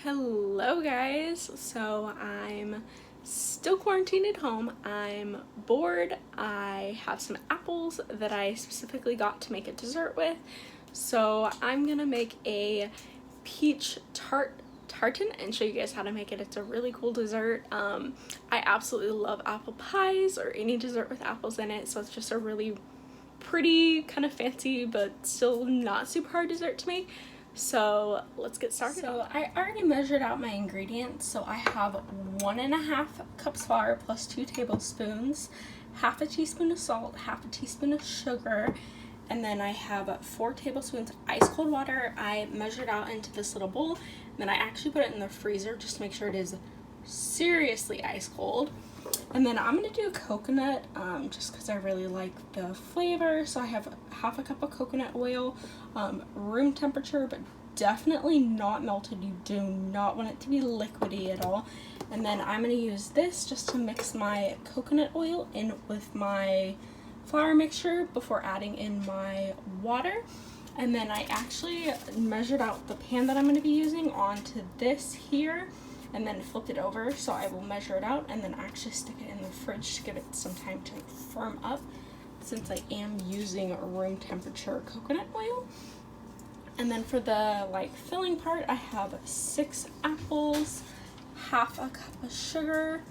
Hello guys, so I'm still quarantined at home. I'm bored. I have some apples that I specifically got to make a dessert with. So I'm gonna make a peach tartan and show you guys how to make it. It's a really cool dessert. I absolutely love apple pies or any dessert with apples in it, so it's just a really pretty, kind of fancy, but still not super hard dessert to make. So let's get started. So I already measured out my ingredients. So I have 1.5 cups flour plus 2 tablespoons, half a teaspoon of salt, half a teaspoon of sugar, and then I have 4 tablespoons ice cold water. I measured out into this little bowl, and then I actually put it in the freezer just to make sure it is seriously ice cold. And then I'm gonna do coconut just because I really like the flavor. So I have half a cup of coconut oil, room temperature, but definitely not melted. You do not want it to be liquidy at all. And then I'm gonna use this just to mix my coconut oil in with my flour mixture before adding in my water. And then I actually measured out the pan that I'm gonna be using onto this here, and then flipped it over, so I will measure it out and then actually stick it in the fridge to give it some time to firm up, since I am using room temperature coconut oil. And then for the filling part, I have 6 apples, half a cup of sugar,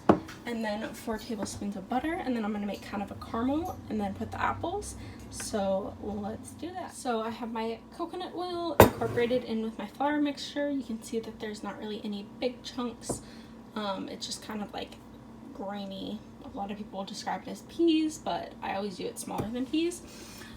and then 4 tablespoons of butter, and then I'm gonna make kind of a caramel and then put the apples. So let's do that. So I have my coconut oil incorporated in with my flour mixture. You can see that there's not really any big chunks. It's just kind of like grainy. A lot of people describe it as peas, but I always do it smaller than peas.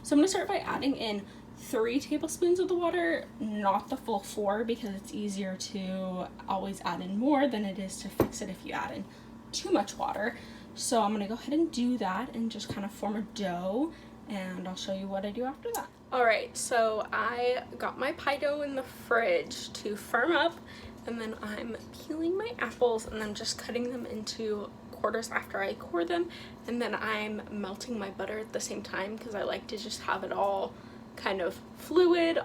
So I'm gonna start by adding in 3 tablespoons of the water, not the full 4, because it's easier to always add in more than it is to fix it if you add in too much water. So I'm gonna go ahead and do that and just kind of form a dough, and I'll show you what I do after that. Alright, so I got my pie dough in the fridge to firm up, and then I'm peeling my apples and then just cutting them into quarters after I core them, and then I'm melting my butter at the same time because I like to just have it all kind of fluid,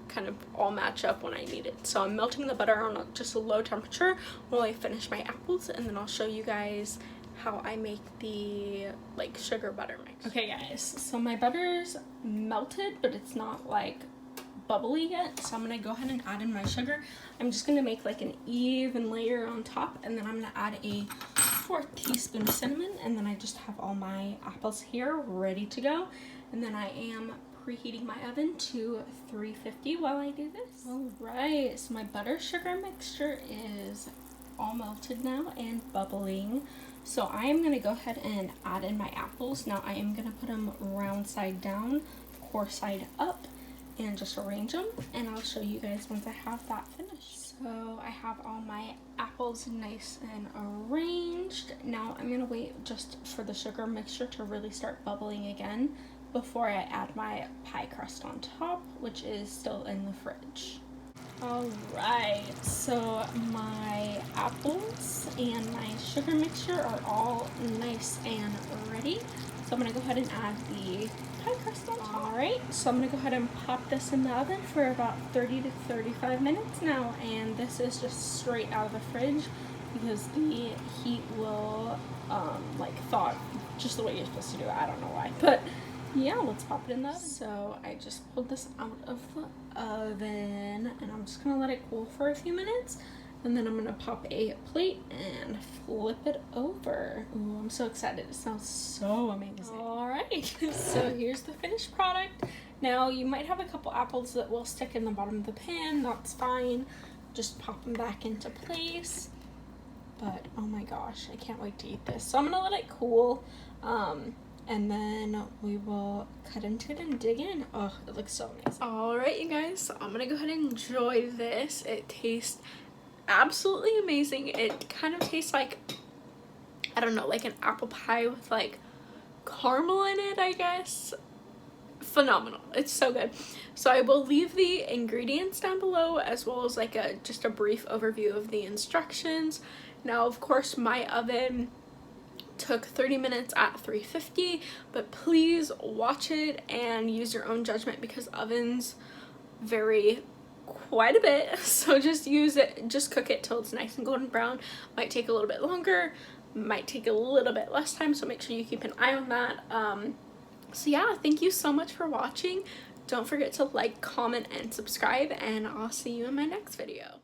kind of all match up when I need it. So I'm melting the butter on just a low temperature while I finish my apples, and then I'll show you guys how I make the sugar butter mix. Okay guys, so my butter's melted, but it's not bubbly yet, so I'm gonna go ahead and add in my sugar. I'm just gonna make an even layer on top, and then I'm gonna add a 4th teaspoon of cinnamon, and then I just have all my apples here ready to go. And then I am preheating my oven to 350 while I do this. Alright, so my butter sugar mixture is all melted now and bubbling. So I am going to go ahead and add in my apples. Now I am going to put them round side down, core side up, and just arrange them. And I'll show you guys once I have that finished. So I have all my apples nice and arranged. Now I'm going to wait just for the sugar mixture to really start bubbling again before I add my pie crust on top, which is still in the fridge. Alright, so my apples and my sugar mixture are all nice and ready. So I'm going to go ahead and add the pie crust on top. Alright, so I'm going to go ahead and pop this in the oven for about 30 to 35 minutes now. And this is just straight out of the fridge because the heat will thaw just the way you're supposed to do it. I don't know why, but yeah, let's pop it in the oven. So I just pulled this out of the oven, and I'm just gonna let it cool for a few minutes, and then I'm gonna pop a plate and flip it over. Ooh, I'm so excited. It smells so amazing. Alright, so here's the finished product. Now you might have a couple apples that will stick in the bottom of the pan. That's fine. Just pop them back into place. But oh my gosh, I can't wait to eat this. So I'm gonna let it cool. And then we will cut into it and dig in. Oh, it looks so amazing. Alright, you guys, so I'm gonna go ahead and enjoy this. It tastes absolutely amazing. It kind of tastes like, I don't know, like an apple pie with caramel in it, I guess. Phenomenal. It's so good. So I will leave the ingredients down below, as well as just a brief overview of the instructions. Now, of course, my oven took 30 minutes at 350, but please watch it and use your own judgment because ovens vary quite a bit, so just cook it till it's nice and golden brown. Might take a little bit longer, might take a little bit less time, so make sure you keep an eye on that. So yeah, thank you so much for watching. Don't forget to like, comment, and subscribe, and I'll see you in my next video.